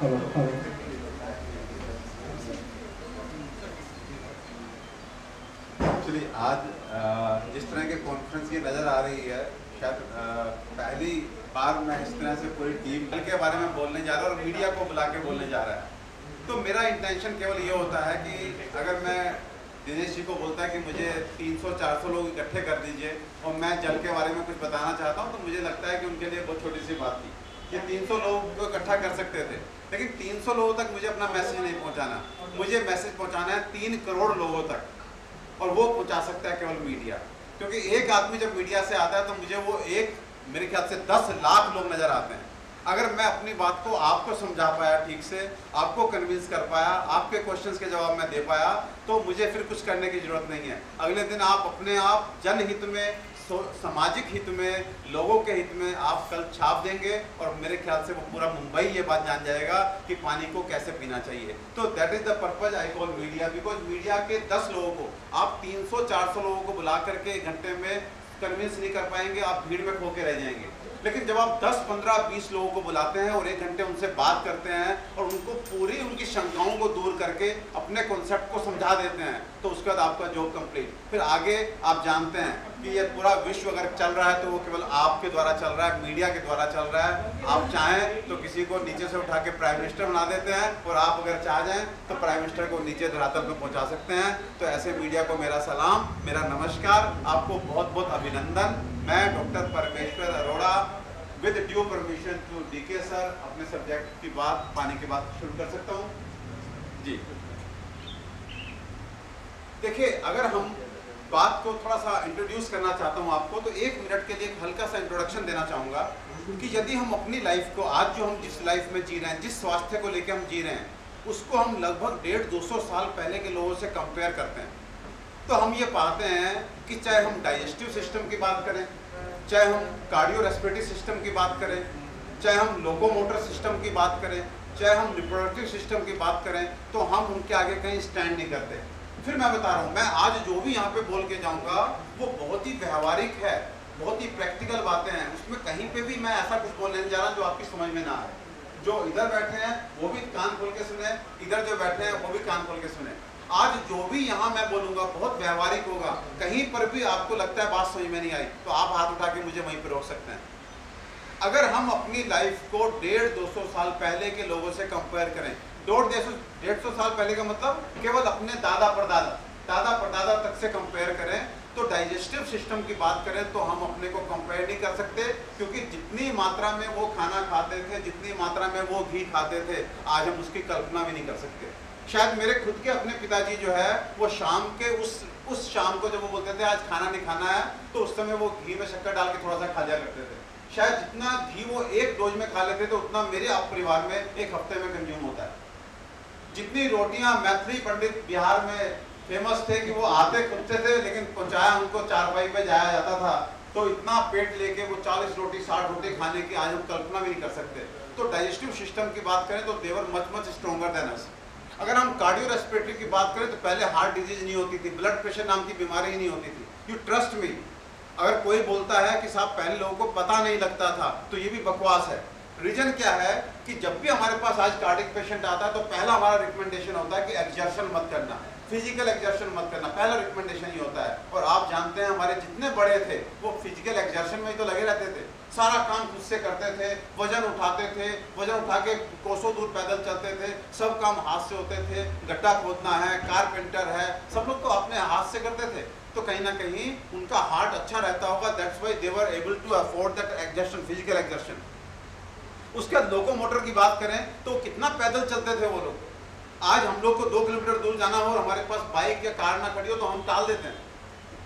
Actually आज जिस तरह के कॉन्फ्रेंस ये नज़र आ रही है, शायद पहली बार मैं इस तरह से पूरी टीम के बारे में बोलने जा रहा हूँ और मीडिया को बुला के बोलने जा रहा है। तो मेरा इंटेंशन केवल ये होता है कि अगर मैं दिनेश जी को बोलता है कि मुझे 300-400 लोग इकट्ठे कर दीजिए और मैं जल के बारे में कुछ बताना चाहता हूँ, तो मुझे लगता है कि उनके लिए बहुत छोटी सी बात थी कि 300 लोगों को इकट्ठा कर सकते थे, लेकिन 300 लोगों तक मुझे अपना मैसेज नहीं पहुँचाना। मुझे मैसेज पहुँचाना है 3 करोड़ लोगों तक, और वो पहुँचा सकता है केवल मीडिया। क्योंकि एक आदमी जब मीडिया से आता है तो मुझे वो मेरे ख्याल से 10 लाख लोग नज़र आते हैं। अगर मैं अपनी बात को आपको समझा पाया, ठीक से आपको कन्विंस कर पाया, आपके क्वेश्चंस के जवाब मैं दे पाया, तो मुझे फिर कुछ करने की ज़रूरत नहीं है। अगले दिन आप अपने आप जनहित में, सामाजिक हित में, लोगों के हित में आप कल छाप देंगे और मेरे ख्याल से वो पूरा मुंबई ये बात जान जाएगा कि पानी को कैसे पीना चाहिए। तो that is the purpose I call media, because media के 10 लोगों को आप 300-400 लोगों को बुला करके 1 घंटे में कन्विंस नहीं कर पाएंगे, आप भीड़ में खो के रह जाएंगे। लेकिन जब आप 10, 15, 20 लोगों को बुलाते हैं और 1 घंटे उनसे बात करते हैं और उनको पूरी उनकी शंकाओं को दूर करके अपने कॉन्सेप्ट को समझा देते हैं, तो उसके बाद आपका जॉब कंप्लीट। फिर आगे आप जानते हैं कि ये पूरा विश्व अगर चल रहा है तो वो केवल आपके द्वारा चल रहा है, मीडिया के द्वारा चल रहा है। आप चाहें तो किसी को नीचे से उठा के प्राइम मिनिस्टर बना देते हैं, और आप अगर चाह जाएं तो प्राइम मिनिस्टर को नीचे धरातल पर पहुंचा सकते हैं। तो ऐसे मीडिया को मेरा सलाम, मेरा नमस्कार, आपको बहुत बहुत अभिनंदन। मैं doctor Parmeshwar Arora with due permission to DK sir अपने सब्जेक्ट की बात, पानी की बात शुरू कर सकता हूँ जी। देखिए, अगर हम बात को थोड़ा सा इंट्रोड्यूस करना चाहता हूँ आपको, तो 1 मिनट के लिए एक हल्का सा इंट्रोडक्शन देना चाहूँगा कि यदि हम अपनी लाइफ को, आज जो हम जिस लाइफ में जी रहे हैं, जिस स्वास्थ्य को लेकर हम जी रहे हैं, उसको हम लगभग 150-200 साल पहले के लोगों से कंपेयर करते हैं, तो हम ये पाते हैं कि चाहे हम डाइजेस्टिव सिस्टम की बात करें, चाहे हम कार्डियो रेस्पिरेटरी सिस्टम की बात करें, चाहे हम लोकोमोटर सिस्टम की बात करें, चाहे हम रिप्रोडक्टिव सिस्टम की बात करें, तो हम उनके आगे कहीं स्टैंड नहीं करते। फिर मैं बता रहा हूँ, मैं आज जो भी यहाँ पे बोल के जाऊँगा वो बहुत ही व्यवहारिक है, बहुत ही प्रैक्टिकल बातें हैं। उसमें कहीं पे भी मैं ऐसा कुछ बोलने नहीं जा रहा जो आपकी समझ में ना आए। जो इधर बैठे हैं वो भी कान खोल के सुने, इधर जो बैठे हैं वो भी कान खोल के सुने। आज जो भी यहाँ मैं बोलूँगा बहुत व्यवहारिक होगा। कहीं पर भी आपको लगता है बात समझ में नहीं आई तो आप हाथ उठा के मुझे वहीं पर रोक सकते हैं। अगर हम अपनी लाइफ को 150-200 साल पहले के लोगों से कंपेयर करें, 150 साल पहले का मतलब केवल अपने दादा परदादा तक से कंपेयर करें, तो डाइजेस्टिव सिस्टम की बात करें तो हम अपने को कंपेयर नहीं कर सकते, क्योंकि जितनी मात्रा में वो खाना खाते थे, जितनी मात्रा में वो घी खाते थे, आज हम उसकी कल्पना भी नहीं कर सकते। शायद मेरे खुद के अपने पिताजी जो है वो शाम के उस शाम को जब वो बोलते थे आज खाना नहीं खाना है, तो उस समय वो घी में शक्कर डाल के थोड़ा सा खा लिया करते थे। शायद जितना घी वो एक डोज में खा लेते थे उतना मेरे आप परिवार में एक हफ्ते में कंज्यूम होता है। जितनी रोटियां मैथिली पंडित बिहार में फेमस थे कि वो आते खुदते थे लेकिन पहुंचाया उनको चारपाई पे जाया जाता था, तो इतना पेट लेके वो 40 रोटी 60 रोटी खाने की आज हम कल्पना भी नहीं कर सकते। तो डाइजेस्टिव सिस्टम की बात करें तो देवर मच स्ट्रॉन्गर देन अस। अगर हम कार्डियो रेस्पिरेटरी की बात करें तो पहले हार्ट डिजीज नहीं होती थी, ब्लड प्रेशर नाम की बीमारी ही नहीं होती थी। यू ट्रस्ट मी, अगर कोई बोलता है कि साहब पहले लोगों को पता नहीं लगता था, तो ये भी बकवास है। रीजन क्या है कि जब भी हमारे पास आज कार्डियक पेशेंट आता है तो पहला हमारा रिकमेंडेशन होता है कि एक्सर्शन मत करना, फिजिकल एक्सर्शन मत करना, पहला रिकमेंडेशन ही होता है। और आप जानते हैं हमारे जितने बड़े थे वो फिजिकल एक्सर्शन में ही तो लगे रहते थे, सारा काम खुद से करते थे, वजन उठाते थे, वजन उठा के कोसों दूर पैदल चलते थे, सब काम हाथ से होते थे, गड्ढा खोदना है, कारपेंटर है, सब लोग तो अपने हाथ से करते थे। तो कहीं ना कहीं उनका हार्ट अच्छा रहता होगा, that's why they were able to afford that exertion, physical exertion. उसके बाद लोकोमोटर की बात करें तो कितना पैदल चलते थे वो लोग। आज हम लोग को 2 किलोमीटर दूर जाना हो और हमारे पास बाइक या कार ना खड़ी हो तो हम टाल देते हैं।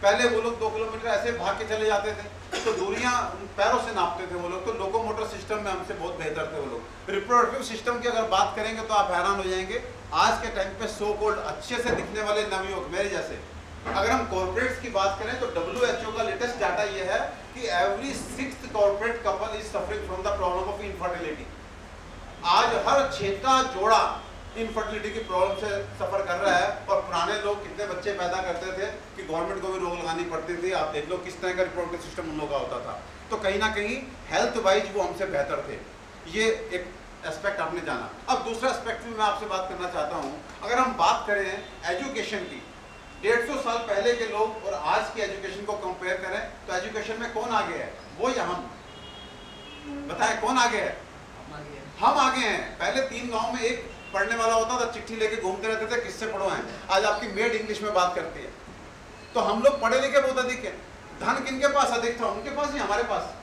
पहले वो लोग 2 किलोमीटर ऐसे भाग के चले जाते थे, तो दूरियां पैरों से नापते थे वो लोग। तो लोकोमोटर सिस्टम में हमसे बहुत बेहतर थे वो लोग। रिप्रोडक्टिव सिस्टम की अगर बात करेंगे तो आप हैरान हो जाएंगे। आज के टाइम पे सो कॉल्ड अच्छे से दिखने वाले नवयुवक मेरे जैसे, अगर हम कॉर्पोरेट्स की बात करें तो WHO का लेटेस्ट डाटा ये है कि every 6th corporate couple is suffering from the problem of infertility. आज हर 6वां जोड़ा इनफर्टिलिटी की प्रॉब्लम से सफर कर रहा है। और पुराने लोग कितने बच्चे पैदा करते थे कि गवर्नमेंट को भी रोक लगानी पड़ती थी। आप देख लो किस तरह का रिप्रोडक्टिव सिस्टम उन लोगों का होता था। तो कहीं ना कहीं हेल्थ वाइज वो हमसे बेहतर थे। ये एक एस्पेक्ट आपने आपने जाना। अब दूसरा एस्पेक्ट में मैं आपसे बात करना चाहता हूँ, अगर हम बात करें एजुकेशन की, 150 साल पहले के लोग और आज की एजुकेशन को कंपेयर करें तो एजुकेशन में कौन आगे है, वो या हम? बताएं कौन आगे है? हम आगे हैं। पहले 3 गांव में एक पढ़ने वाला होता था, चिट्ठी लेके घूमते रहते थे, किससे पढ़ो हैं। आज आपकी मेड इंग्लिश में बात करती है। तो हम लोग पढ़े लिखे बहुत अधिक हैं। धन किनके पास अधिक था, उनके पास ही हमारे पास?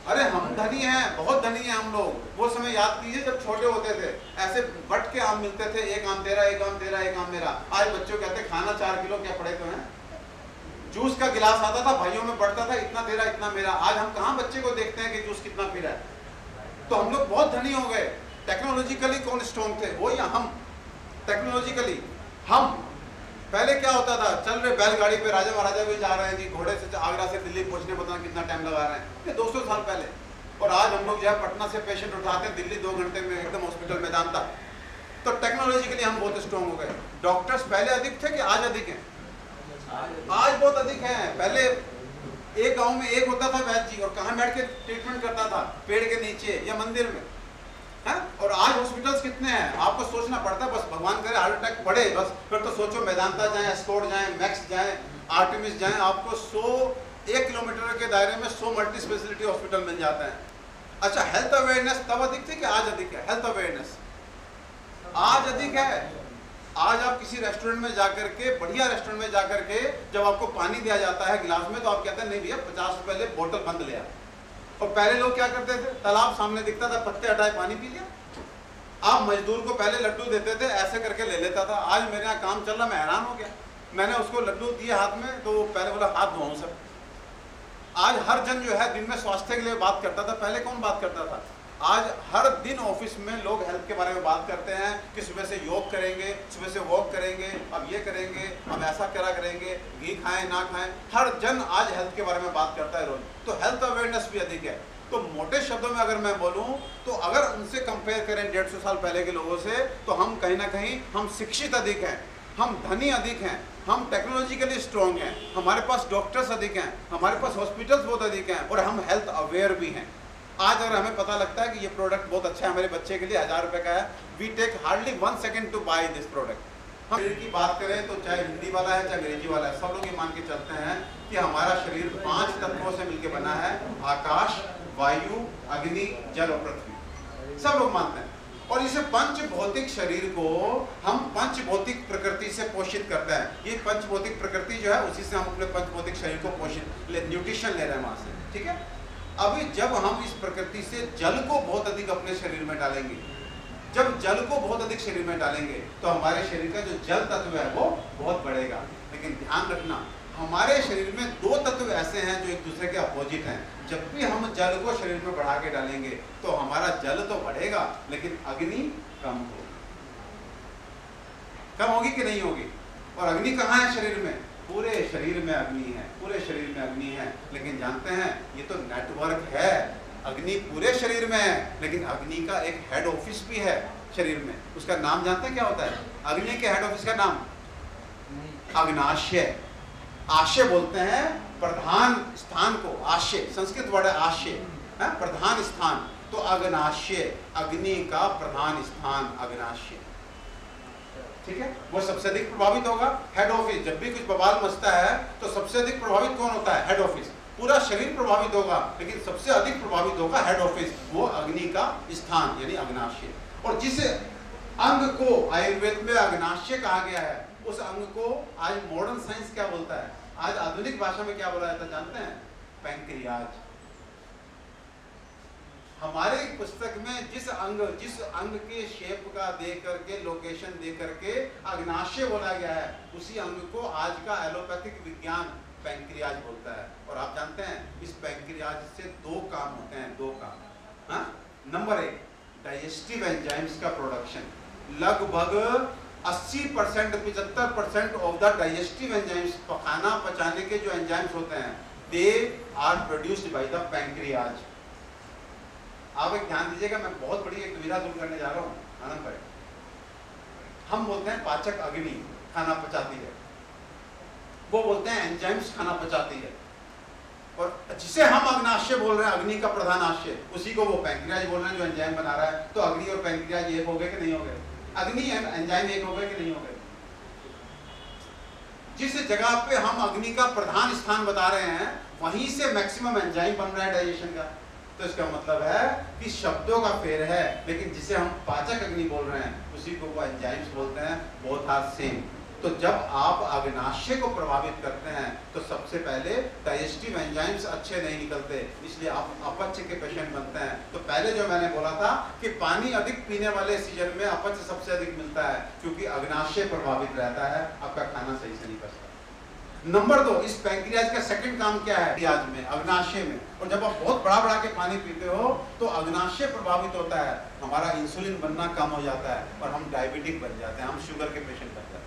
अरे हम धनी हैं, बहुत धनी हैं हम लोग। वो समय याद कीजिए जब छोटे होते थे, ऐसे बट के आम मिलते थे, एक आम तेरा, एक आम तेरा, एक आम मेरा। आज बच्चों कहते हैं खाना 4 किलो, क्या पड़े तो हैं। जूस का गिलास आता था, भाइयों में बढ़ता था, इतना तेरा इतना मेरा। आज हम कहाँ बच्चे को देखते हैं कि जूस कितना पी रहा है। तो हम लोग बहुत धनी हो गए। टेक्नोलॉजिकली कौन स्ट्रॉन्ग थे, वो या हम? टेक्नोलॉजिकली हम। पहले क्या होता था, चल रहे बैलगाड़ी पे, राजा महाराजा भी जा रहे हैं जी, घोड़े से आगरा से दिल्ली पहुंचने पता कितना टाइम लगा रहे हैं, ये 200 साल पहले। और आज हम लोग जो है पटना से पेशेंट उठाते हैं, दिल्ली 2 घंटे में एकदम हॉस्पिटल में जानता। तो टेक्नोलॉजिकली हम बहुत स्ट्रॉन्ग हो गए। डॉक्टर्स पहले अधिक थे कि आज अधिक हैं? आज बहुत अधिक हैं। पहले एक गांव में एक होता था वैद्य जी, और कहाँ बैठ के ट्रीटमेंट करता था, पेड़ के नीचे या मंदिर में, है? और आज हॉस्पिटल्स कितने हैं, आपको सोचना पड़ता है। बस भगवान करे हार्ट अटैक पड़े, बस फिर तो सोचो मेदांता जाएं, एस्कॉर्ट जाएं, मैक्स जाएं, आर्टेमिस जाएं, आपको 1 किलोमीटर के दायरे में 100 मल्टी स्पेशलिटी हॉस्पिटल मिल जाता है। अच्छा, हेल्थ अवेयरनेस तब अधिक थी कि आज अधिक है? हेल्थ अवेयरनेस आज अधिक है। आज आप किसी रेस्टोरेंट में जाकर के, बढ़िया रेस्टोरेंट में जाकर के, जब आपको पानी दिया जाता है गिलास में, तो आप कहते हैं नहीं भैया 50 रुपए ले, बोतल बंद ले आ। और पहले लोग क्या करते थे, तालाब सामने दिखता था, पत्ते हटाए, पानी पी लिया। आप मजदूर को पहले लड्डू देते थे, ऐसे करके ले लेता था। आज मेरे यहाँ काम चल रहा, मैं हैरान हो गया। मैंने उसको लड्डू दिए हाथ में, तो पहले बोला हाथ धोऊं सब। आज हर जन जो है दिन में स्वास्थ्य के लिए बात करता था, पहले कौन बात करता था? आज हर दिन ऑफिस में लोग हेल्थ के बारे में बात करते हैं कि सुबह से योग करेंगे, सुबह से वॉक करेंगे, अब ये करेंगे, अब ऐसा करा करेंगे, घी खाएं ना खाएं। हर जन आज हेल्थ के बारे में बात करता है रोज। तो हेल्थ अवेयरनेस भी अधिक है। तो मोटे शब्दों में अगर मैं बोलूं तो अगर उनसे कंपेयर करें 150 साल पहले के लोगों से, तो हम कहीं ना कहीं हम शिक्षित अधिक हैं, हम धनी अधिक हैं, हम टेक्नोलॉजिकली स्ट्रॉन्ग हैं, हमारे पास डॉक्टर्स अधिक हैं, हमारे पास हॉस्पिटल्स बहुत अधिक हैं, और हम हेल्थ अवेयर भी हैं। आज अगर हमें पता लगता है कि ये प्रोडक्ट बहुत अच्छा है हमारे बच्चे के लिए, 1000 रुपए का है, we take hardly 1 second to buy this product. हम शरीर की बात करें तो चाहे हिंदी वाला है चाहे अंग्रेजी वाला है, सब लोग ये मान के चलते हैं कि हमारा शरीर 5 तत्वों से मिलकर बना है, आकाश, वायु, अग्नि, जल और पृथ्वी। सब लोग मानते हैं। और इसे पंच भौतिक शरीर को हम पंच भौतिक प्रकृति से पोषित करते हैं। ये पंच भौतिक प्रकृति जो है, उसी से हम अपने पंच भौतिक शरीर को पोषित न्यूट्रिशन ले रहे हैं वहां से, ठीक है। अभी जब हम इस प्रकृति से जल को बहुत अधिक अपने शरीर में डालेंगे, जब जल को बहुत अधिक शरीर में डालेंगे, तो हमारे शरीर का जो जल तत्व है वो बहुत बढ़ेगा। लेकिन ध्यान रखना, हमारे शरीर में 2 तत्व ऐसे हैं जो एक दूसरे के अपोजिट हैं। जब भी हम जल को शरीर में बढ़ा के डालेंगे तो हमारा जल तो बढ़ेगा, लेकिन अग्नि कम होगी। कम होगी कि नहीं होगी? और अग्नि कहाँ है शरीर में? पूरे शरीर में अग्नि है, पूरे शरीर में अग्नि है। लेकिन जानते हैं, ये तो नेटवर्क है। अग्नि पूरे शरीर में है, लेकिन अग्नि का एक हेड ऑफिस भी है शरीर में। उसका नाम जानते हैं क्या होता है? अग्नि के हेड ऑफिस का नाम अग्नाशय। आशय बोलते हैं प्रधान स्थान को, आशय संस्कृत वर्ड है आशय, प्रधान स्थान। तो अग्नाशय, अग्नि का प्रधान स्थान अग्नाशय, ठीक है। वो सबसे अधिक प्रभावित होगा, हेड ऑफिस। जब भी कुछ बवाल मचता है तो सबसे अधिक प्रभावित कौन होता है? Head office. पूरा शरीर प्रभावित होगा, लेकिन सबसे अधिक प्रभावित होगा हेड ऑफिस, वो अग्नि का स्थान यानी अग्नाशय। और जिस अंग को आयुर्वेद में अग्नाशय कहा गया है, उस अंग को आज मॉडर्न साइंस क्या बोलता है? आज आधुनिक भाषा में क्या बोला जाता है जानते हैं? पैंक्रियाज। हमारे पुस्तक में जिस अंग के शेप का दे करके, लोकेशन दे करके अग्नाशय बोला गया है, उसी अंग को आज का एलोपैथिक विज्ञान पैंक्रियाज बोलता है। और आप जानते हैं इस पैंक्रियाज से 2 काम होते हैं, 2 काम। नंबर 1, डाइजेस्टिव एंजाइम्स का प्रोडक्शन। लगभग 80% 75% ऑफ द डाइजेस्टिव एंजाइम्स, खाना पचाने के जो एंजाइम्स होते हैं, they are produced by the pancreas. आप एक ध्यान दीजिएगा, मैं बहुत बड़ी एक दुविधा दूर करने जा रहा हूँ, आनंद भाई। हम बोलते हैं पाचक अग्नि खाना पचाती है, वो बोलते हैं एंजाइम्स खाना पचाती है। और जिसे हम अग्नाशय बोल रहे हैं, अग्नि का प्रधान आशय, उसी को वो पैंक्रियाज बोल रहे हैं जो एंजाइम बना रहा है। तो अग्नि और पैंक्रियाज एक हो गए कि नहीं हो गए? अग्नि एंड एंजाइम एक हो गए कि नहीं हो गए? जिस जगह पे हम अग्नि का प्रधान स्थान बता रहे हैं वहीं से मैक्सिमम एंजाइम बन रहा है डाइजेशन का। तो इसका मतलब है कि शब्दों का फेर है, लेकिन जिसे हम पाचक अग्नि बोल रहे हैं उसी को वो एंजाइम्स बोलते हैं। Both are same. तो जब आप अग्नाशय को प्रभावित करते हैं तो सबसे पहले डाइजेस्टिव एंजाइम्स अच्छे नहीं निकलते, इसलिए आप अपच के पेशेंट बनते हैं। तो पहले जो मैंने बोला था कि पानी अधिक पीने वाले सीजन में अपच सबसे अधिक मिलता है, क्योंकि अग्नाशय प्रभावित रहता है, आपका खाना सही से नहीं पचता। नंबर 2, इस पैंक्रियाज का सेकंड काम क्या है? पैंक्रियाज में, अग्नाशय में। और जब आप बहुत बड़ा बड़ा के पानी पीते हो तो अग्नाशय प्रभावित होता है, हमारा इंसुलिन बनना कम हो जाता है और हम डायबिटिक बन जाते हैं, हम शुगर के पेशेंट बन जाते हैं।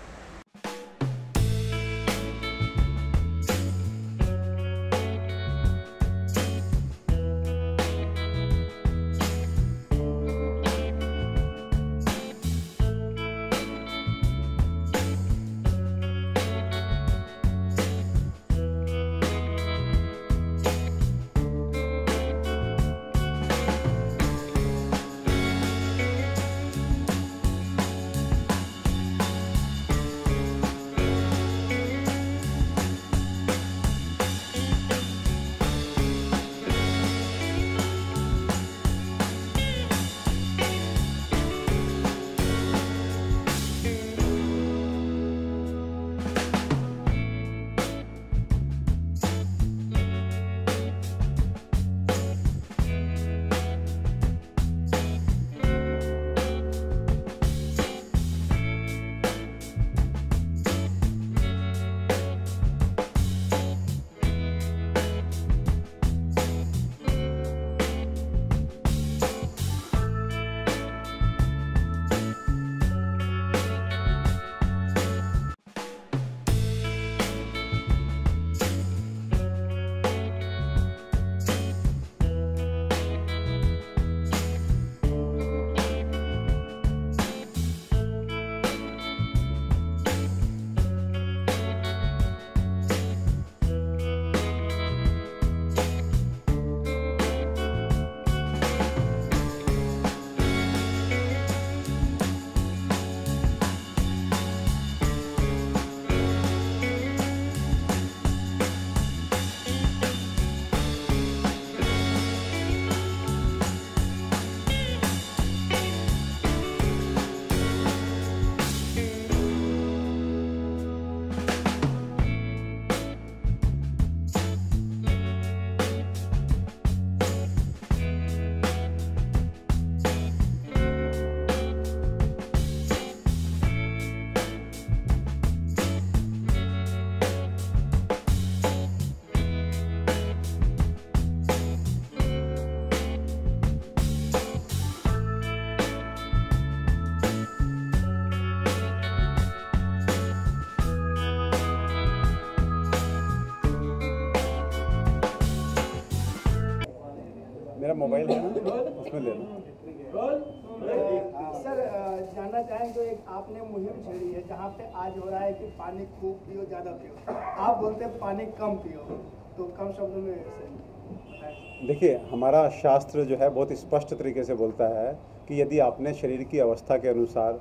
मेरा मोबाइल है ना, उसमें ले लो। सर जानना चाहेंगे, एक आपने मुहिम छेड़ी है जहाँ पे आज हो रहा है कि पानी खूब पियो, ज़्यादा पियो, आप बोलते हैं पानी कम पियो, तो कम शब्दों में बताएं। देखिए, हमारा शास्त्र जो है बहुत स्पष्ट तरीके से बोलता है कि यदि आपने शरीर की अवस्था के अनुसार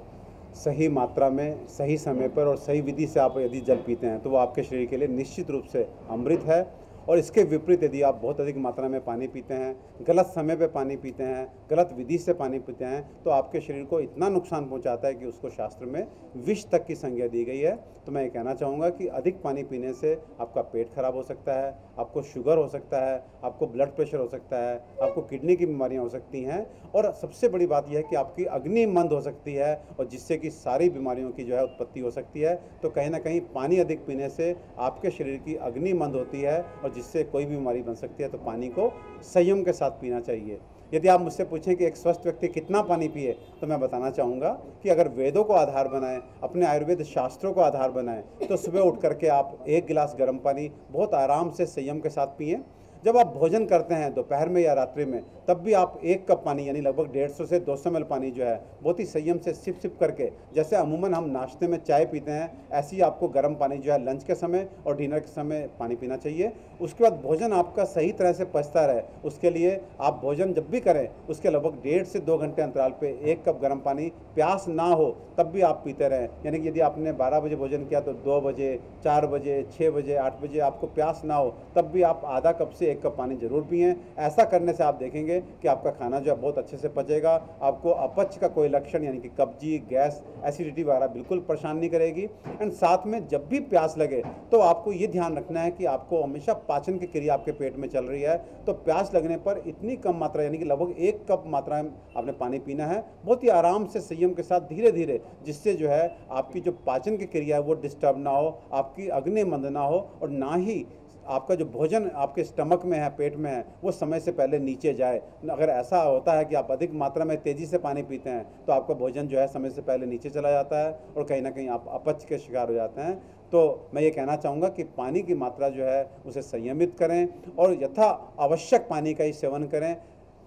सही मात्रा में, सही समय पर और सही विधि से आप यदि जल पीते हैं तो वो आपके शरीर के लिए निश्चित रूप से अमृत है। और इसके विपरीत यदि आप बहुत अधिक मात्रा में पानी पीते हैं, गलत समय पे पानी पीते हैं, गलत विधि से पानी पीते हैं, तो आपके शरीर को इतना नुकसान पहुंचाता है कि उसको शास्त्र में विष तक की संज्ञा दी गई है। तो मैं ये कहना चाहूँगा कि अधिक पानी पीने से आपका पेट खराब हो सकता है, आपको शुगर हो सकता है, आपको ब्लड प्रेशर हो सकता है, आपको किडनी की बीमारियाँ हो सकती हैं, और सबसे बड़ी बात यह है कि आपकी अग्नि मंद हो सकती है, और जिससे कि सारी बीमारियों की जो है उत्पत्ति हो सकती है। तो कहीं ना कहीं पानी अधिक पीने से आपके शरीर की अग्नि मंद होती है और जिससे कोई भी बीमारी बन सकती है। तो पानी को संयम के साथ पीना चाहिए। यदि आप मुझसे पूछें कि एक स्वस्थ व्यक्ति कितना पानी पिए, तो मैं बताना चाहूँगा कि अगर वेदों को आधार बनाएं, अपने आयुर्वेद शास्त्रों को आधार बनाएं, तो सुबह उठ करके आप 1 गिलास गर्म पानी बहुत आराम से संयम के साथ पिएं। जब आप भोजन करते हैं दोपहर में या रात्रि में, तब भी आप 1 कप पानी यानी लगभग 150 से 200 ml पानी जो है बहुत ही संयम से सिप सिप करके, जैसे अमूमन हम नाश्ते में चाय पीते हैं, ऐसे ही आपको गर्म पानी जो है लंच के समय और डिनर के समय पानी पीना चाहिए। उसके बाद भोजन आपका सही तरह से पचता रहे, उसके लिए आप भोजन जब भी करें उसके लगभग 1.5 से 2 घंटे अंतराल पे 1 कप गर्म पानी, प्यास ना हो तब भी आप पीते रहें। यानी कि यदि आपने 12 बजे भोजन किया तो 2 बजे, 4 बजे, 6 बजे, 8 बजे आपको प्यास ना हो तब भी आप आधा कप से 1 कप पानी जरूर पिएं। ऐसा करने से आप देखेंगे कि आपका खाना जो है बहुत अच्छे से पचेगा, आपको अपच का कोई लक्षण यानी कि कब्जी, गैस, एसिडिटी वगैरह बिल्कुल परेशान नहीं करेगी। एंड साथ में जब भी प्यास लगे तो आपको ये ध्यान रखना है कि आपको हमेशा पाचन की क्रिया आपके पेट में चल रही है, तो प्यास लगने पर इतनी कम मात्रा यानी कि लगभग 1 कप मात्रा में आपने पानी पीना है, बहुत ही आराम से संयम के साथ धीरे धीरे, जिससे जो है आपकी जो पाचन की क्रिया है वो डिस्टर्ब ना हो, आपकी अग्नि मंद ना हो और ना ही आपका जो भोजन आपके स्टमक में है, पेट में है, वो समय से पहले नीचे जाए। अगर ऐसा होता है कि आप अधिक मात्रा में तेज़ी से पानी पीते हैं तो आपका भोजन जो है समय से पहले नीचे चला जाता है और कहीं ना कहीं आप अपच के शिकार हो जाते हैं। तो मैं ये कहना चाहूँगा कि पानी की मात्रा जो है उसे संयमित करें और यथा आवश्यक पानी का ही सेवन करें।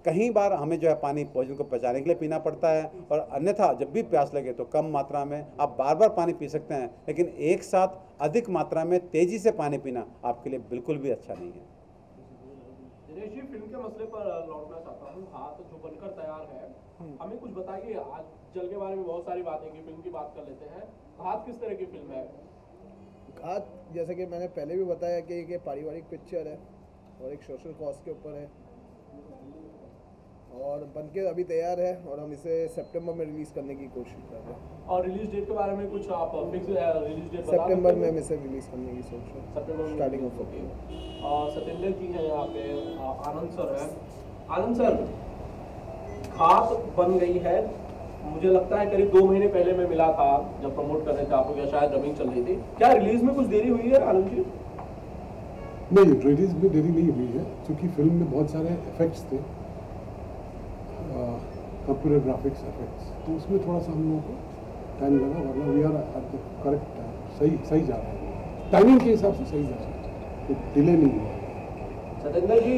कई बार हमें जो है पानी भोजन को पचाने के लिए पीना पड़ता है और अन्यथा जब भी प्यास लगे तो कम मात्रा में आप बार बार पानी पी सकते हैं, लेकिन एक साथ अधिक मात्रा में तेज़ी से पानी पीना आपके लिए बिल्कुल भी अच्छा नहीं है। दिनेश जी, फिल्म के मसले पर लौटना चाहता हूँ। हाथ जो बनकर तैयार है, हमें कुछ बताइए। आज जल के बारे में बहुत सारी बातें की, फिल्म की बात कर लेते हैं। हाथ किस तरह की फिल्म है? हाथ जैसे कि मैंने पहले भी बताया कि एक पारिवारिक पिक्चर है और एक सोशल कॉज के ऊपर है और बनके अभी तैयार है और हम इसे सितंबर में रिलीज़ करने की कोशिश कर रहे हैं। और रिलीज डेट के बारे में कुछ आप फिक्स रिलीज डेट सितंबर में हम इसे रिलीज़ करने की सोच रहे हैं, सितंबर में स्टार्टिंग ऑफ सितंबर। और सतेंद्र जी हैं यहाँ पे, आनंद सर हैं। आनंद सर, खात बन गई है, मुझे लगता है करीब 2 महीने पहले मैं मिला था जब प्रमोट कर रहे थे आप लोग, या शायद डबिंग चल रही थी। क्या रिलीज में कुछ देरी हुई है आनंद जी? नहीं, रिलीज में देरी नहीं हुई है क्योंकि फिल्म में बहुत सारे इफेक्ट्स थे, कंप्यूटर ग्राफिक्स इफेक्ट्स, तो उसमें थोड़ा सा हम लोगों को टाइम लगा, वरना we are at the correct time, सही जा रहा है, टाइमिंग के हिसाब से सही जा रहा है, तो डिले नहीं हुआ। सतेंद्र जी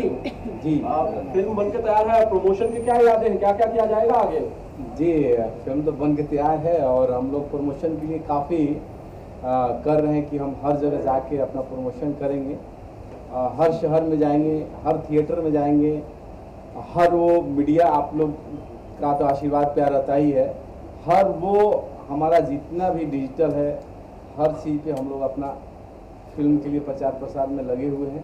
फिल्म बनके तैयार है, प्रमोशन के क्या यादें हैं, क्या क्या किया जाएगा आगे? जी, फिल्म तो बन के तैयार है और हम लोग प्रमोशन के लिए काफ़ी कर रहे हैं कि हम हर जगह जाके अपना प्रमोशन करेंगे, हर शहर में जाएंगे, हर थिएटर में जाएंगे, हर वो मीडिया आप लोग का तो आशीर्वाद प्यार रहता ही है, हर वो हमारा जितना भी डिजिटल है, हर चीज़ पे हम लोग अपना फिल्म के लिए प्रचार प्रसार में लगे हुए हैं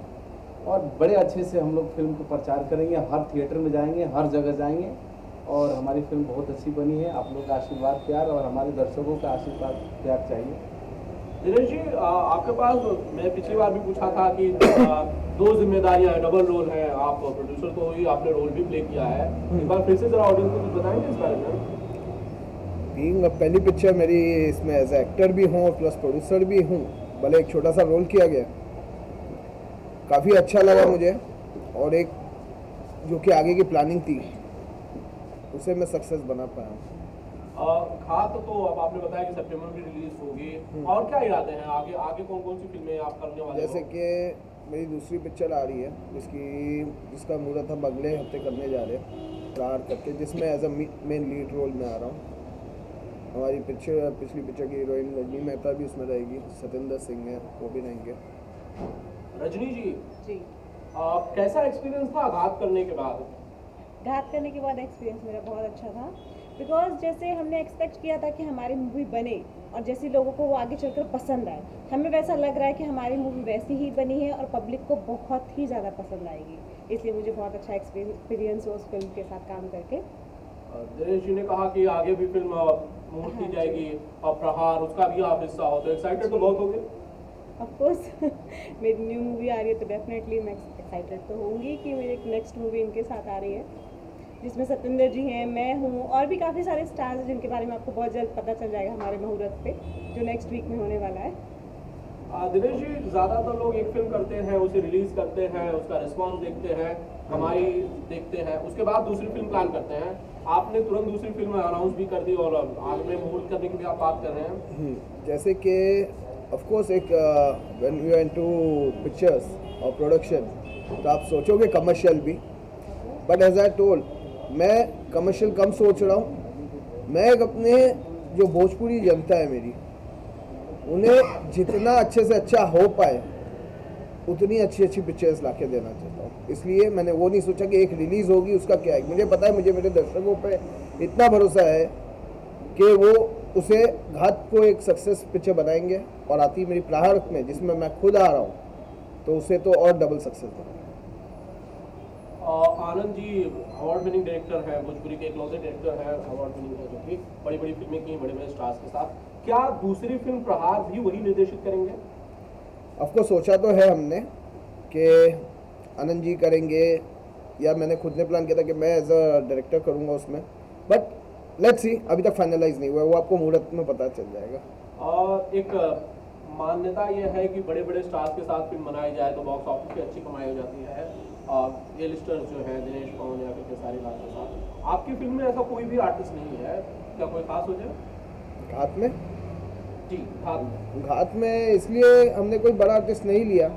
और बड़े अच्छे से हम लोग फिल्म को प्रचार करेंगे, हर थिएटर में जाएंगे, हर जगह जाएंगे और हमारी फिल्म बहुत अच्छी बनी है। आप लोग का आशीर्वाद प्यार और हमारे दर्शकों का आशीर्वाद प्यार चाहिए। दिनेश जी, आपके पास मैं पिछली बार भी पूछा था कि 2 जिम्मेदारियां हैं, डबल रोल है, आप प्रोड्यूसर तो ही, आपने रोल भी प्ले किया है। एक बार फिर से जरा ऑडियंस को कुछ बताएंगे इस बारे में? बीइंग पहली पिक्चर मेरी, इसमें एज एक्टर भी हूँ प्लस प्रोड्यूसर भी हूँ, भले एक छोटा सा रोल किया गया, काफ़ी अच्छा लगा मुझे और एक जो कि आगे की प्लानिंग थी उसे मैं सक्सेस बना पाया। खात तो अब आपने बताया कि सितंबर में रिलीज होगी, और क्या इरादे हैं आगे? आगे कौन कौन सी फिल्में आप करने वाले हो? जैसे कि मेरी दूसरी पिक्चर आ रही है जिसका मुहूर्त हम अगले हफ्ते करने जा रहे हैं, प्रार करके, जिसमें as a main lead role में आ रहा हूँ। हमारी पिछली पिक्चर की हीरोइन रजनी मेहता भी उसमें रहेगी, सतेंद्र सिंह है वो भी रहेंगे। रजनी जी, कैसा एक्सपीरियंस था घात करने के बाद? घात करने के बाद एक्सपीरियंस मेरा बहुत अच्छा था, बिकॉज जैसे हमने एक्सपेक्ट किया था कि हमारी मूवी बने और जैसे लोगों को वो आगे चलकर पसंद आए, हमें वैसा लग रहा है कि हमारी मूवी वैसी ही बनी है और पब्लिक को बहुत ही ज़्यादा पसंद आएगी, इसलिए मुझे बहुत अच्छा एक्सपीरियंस हुआ उस फिल्म के साथ काम करके। दिनेश जी ने कहा कि आगे भी फिल्म मूव की जाएगी और प्रहार उसका भी आप हिस्सा हो, तो एक्साइटेड तो बहुत हो गए? ऑफ कोर्स मेरी न्यू मूवी आ रही है तो डेफिनेटली मैं एक्साइटेड तो होंगी कि मेरी एक नेक्स्ट मूवी इनके साथ आ रही है, जिसमें सतेंद्र जी हैं, मैं हूँ और भी काफ़ी सारे स्टार्स हैं जिनके बारे में आपको बहुत जल्द पता चल जाएगा हमारे मुहूर्त पे, जो नेक्स्ट वीक में होने वाला है। दिनेश जी, ज़्यादातर लोग एक फिल्म करते हैं, उसे रिलीज करते हैं, उसका रिस्पॉन्स देखते हैं, कमाई देखते हैं, उसके बाद दूसरी फिल्म प्लान करते हैं। आपने तुरंत दूसरी फिल्म अनाउंस भी कर दी और आगे में मुहूर्त करने की भी आप बात कर रहे हैं। जैसे कि ऑफ कोर्स एक when we are into pictures और प्रोडक्शन, तो आप सोचोगे कमर्शियल भी, बट एज आई टोल्ड मैं कमर्शियल कम सोच रहा हूँ। मैं अपने जो भोजपुरी जनता है मेरी, उन्हें जितना अच्छे से अच्छा हो पाए उतनी अच्छी अच्छी पिक्चर्स ला के देना चाहता हूँ। इसलिए मैंने वो नहीं सोचा कि एक रिलीज़ होगी उसका क्या है। मुझे पता है, मुझे मेरे दर्शकों पे इतना भरोसा है कि वो उसे घात को एक सक्सेस पिक्चर बनाएंगे, और आती मेरी प्रारंभ में जिसमें मैं खुद आ रहा हूँ तो उसे तो और डबल सक्सेस बनाएंगे। Anand ji award winning director है, भोजपुरी के इकलौते डायरेक्टर है, अवार्ड विनिंग है, जो कि बड़ी बड़ी फिल्में की बड़े बड़े स्टार्स के साथ। क्या दूसरी फिल्म प्रहार भी वही निर्देशित करेंगे? ऑफकोर्स सोचा तो है हमने कि आनंद जी करेंगे, या मैंने खुद ने प्लान किया था कि मैं एज अ डायरेक्टर करूँगा उसमें, बट लेट्स सी, अभी तक फाइनलाइज नहीं हुआ है, वो आपको मुहूर्त में पता चल जाएगा। और एक मान्यता यह है कि बड़े बड़े स्टार्स के साथ फिल्म बनाई जाए तो बॉक्स ऑफिस पे अच्छी कमाई हो जाती है। ये लिस्टर्स जो है दिनेश पवन या फिर सारी बात के साथ, आपकी फिल्म में ऐसा कोई भी आर्टिस्ट नहीं है, क्या कोई खास वजह? घात में जी, घात में इसलिए हमने कोई बड़ा आर्टिस्ट नहीं लिया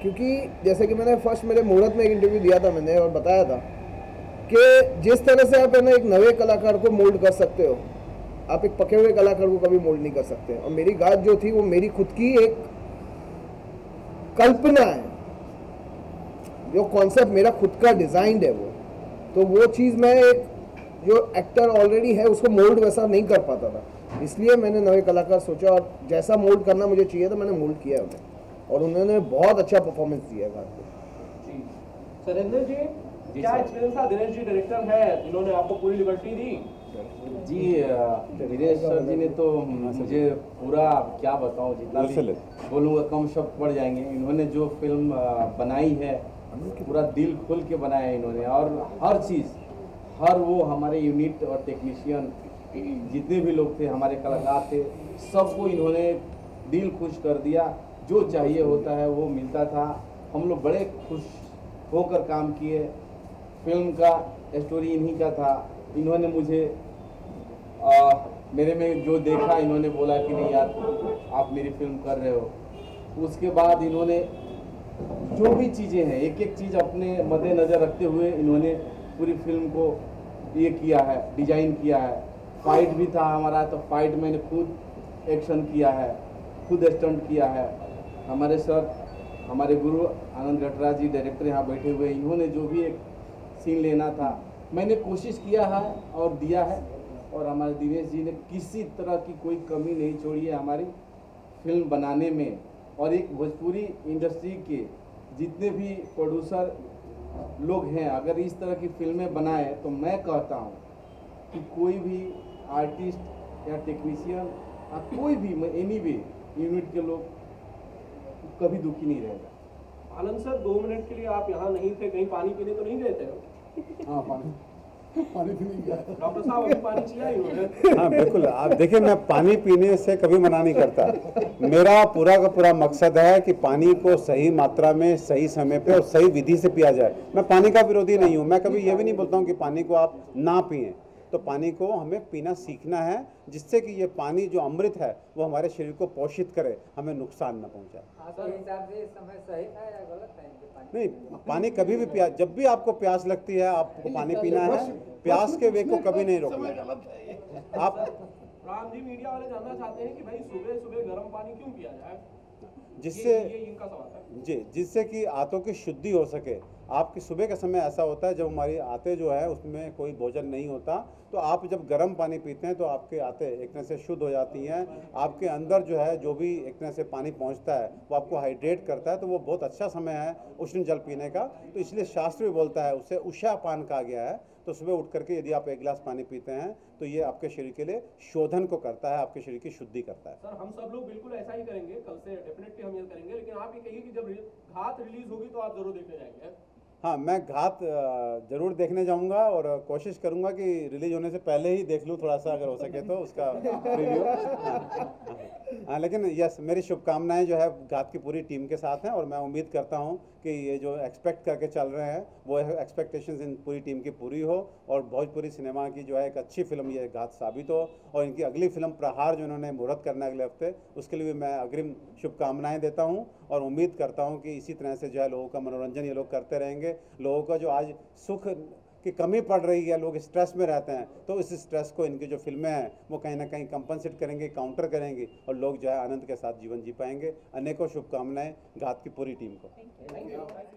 क्योंकि जैसे कि मैंने फर्स्ट मेरे मुहूर्त में एक इंटरव्यू दिया था मैंने, और बताया था कि जिस तरह से आप है ना एक नए कलाकार को मोल्ड कर सकते हो, आप एक पके हुए कलाकार को कभी मोल्ड नहीं कर सकते। और मेरी घात जो थी वो मेरी खुद की एक कल्पना है, जो कॉन्सेप्ट मेरा खुद का डिजाइन है वो चीज़ मैं एक जो एक्टर ऑलरेडी है उसको मोल्ड वैसा नहीं कर पाता था, इसलिए मैंने नए कलाकार सोचा, और जैसा मोल्ड करना मुझे चाहिए था मैंने मोल्ड किया उन्हें, और उन्होंने बहुत अच्छा परफॉर्मेंस दिया घात पे। जी सरेंद्र जी, क्या एक्सपीरियंस था? दिनेश जी डायरेक्टर है, जिन्होंने आपको पूरी लिबर्टी दी। जी दिनेश सर जी ने तो मुझे पूरा क्या बताऊं, जितना भी बोलूँगा कम शब्द पड़ जाएंगे। इन्होंने जो फिल्म बनाई है पूरा दिल खोल के बनाया है इन्होंने, और हर चीज़, हर वो हमारे यूनिट और टेक्नीशियन जितने भी लोग थे, हमारे कलाकार थे, सबको इन्होंने दिल खुश कर दिया। जो चाहिए होता है वो मिलता था। हम लोग बड़े खुश होकर काम किए। फिल्म का स्टोरी इन्हीं का था। इन्होंने मुझे मेरे में जो देखा, इन्होंने बोला कि नहीं यार आप मेरी फिल्म कर रहे हो। उसके बाद इन्होंने जो भी चीज़ें हैं, एक एक चीज़ अपने मद्देनज़र रखते हुए इन्होंने पूरी फिल्म को ये किया है, डिजाइन किया है। फाइट भी था हमारा, तो फाइट मैंने खुद एक्शन किया है, खुद स्टंट किया है। हमारे सर, हमारे गुरु आनंद गटराज जी डायरेक्टर यहाँ बैठे हुए, इन्होंने जो भी एक सीन लेना था मैंने कोशिश किया है और दिया है। और हमारे दिनेश जी ने किसी तरह की कोई कमी नहीं छोड़ी है हमारी फिल्म बनाने में। और एक भोजपुरी इंडस्ट्री के जितने भी प्रोड्यूसर लोग हैं, अगर इस तरह की फिल्में बनाए तो मैं कहता हूँ कि कोई भी आर्टिस्ट या टेक्नीशियन या कोई भी एनी वे यूनिट के लोग कभी दुखी नहीं रहेगा। आनंद सर, 2 मिनट के लिए आप यहाँ नहीं थे, कहीं पानी पीने तो नहीं गए थे? हाँ, पानी पीने गया। डॉक्टर साहब अभी पानी चिल्ला ही होंगे। हाँ बिल्कुल, आप देखिए मैं पानी पीने से कभी मना नहीं करता। मेरा पूरा का पूरा मकसद है कि पानी को सही मात्रा में, सही समय पे और सही विधि से पिया जाए। मैं पानी का विरोधी नहीं हूँ। मैं कभी ये भी नहीं बोलता हूँ कि पानी को आप ना पिएं। तो पानी को हमें पीना सीखना है, जिससे कि ये पानी जो अमृत है वो हमारे शरीर को पोषित करे, हमें नुकसान न पहुंचाए। आपके हिसाब से समय सही था या गलत था? नहीं, पानी कभी भी पिया, जब भी आपको प्यास लगती है आपको पानी पीना है। प्यास के वेग को कभी नहीं रोकना है। आप राम जी, मीडिया वाले जानना चाहते हैं कि भाई सुबह सुबह गर्म पानी क्यों पिया जाए, जिससे ये इनका सवाल है जी, जिससे कि आंतों की शुद्धि हो सके। आपकी सुबह का समय ऐसा होता है जब हमारी आंतें जो है उसमें कोई भोजन नहीं होता, तो आप जब गर्म पानी पीते हैं तो आपके आंतें एक तरह से शुद्ध हो जाती हैं। आपके अंदर जो है जो भी एक तरह से पानी पहुंचता है वो आपको हाइड्रेट करता है, तो वो बहुत अच्छा समय है उष्ण जल पीने का। तो इसलिए शास्त्र भी बोलता है, उससे उषा पान कहा गया है। तो सुबह उठ करके यदि आप 1 गिलास पानी पीते हैं तो ये आपके शरीर के लिए शोधन को करता है, आपके शरीर की शुद्धि करता है। सर, हम सब लोग बिल्कुल ऐसा ही करेंगे, कल से डेफिनेटली हम ये करेंगे। लेकिन आप ये कहिए कि जब घात रिलीज होगी तो आप जरूर देखने जाएंगे। हाँ, मैं घात जरूर देखने जाऊंगा और कोशिश करूंगा कि रिलीज होने से पहले ही देख लूँ थोड़ा सा, अगर हो सके तो उसका रिव्यू। हाँ, लेकिन यस, मेरी शुभकामनाएं जो है घात की पूरी टीम के साथ हैं, और मैं उम्मीद करता हूं कि ये जो एक्सपेक्ट करके चल रहे हैं वो एक्सपेक्टेशंस इन पूरी टीम की पूरी हो और भोजपुरी सिनेमा की जो है एक अच्छी फिल्म ये घात साबित हो। और इनकी अगली फिल्म प्रहार जो इन्होंने मुहूर्त करना है अगले हफ्ते, उसके लिए भी मैं अग्रिम शुभकामनाएं देता हूं और उम्मीद करता हूं कि इसी तरह से जो है लोगों का मनोरंजन ये लोग करते रहेंगे। लोगों का जो आज सुख की कमी पड़ रही है, लोग स्ट्रेस में रहते हैं, तो इस स्ट्रेस को इनकी जो फिल्में हैं वो कहीं ना कहीं कंपनसेट करेंगे, काउंटर करेंगी और लोग जो है आनंद के साथ जीवन जी पाएंगे। अनेकों शुभकामनाएं घात की पूरी टीम को।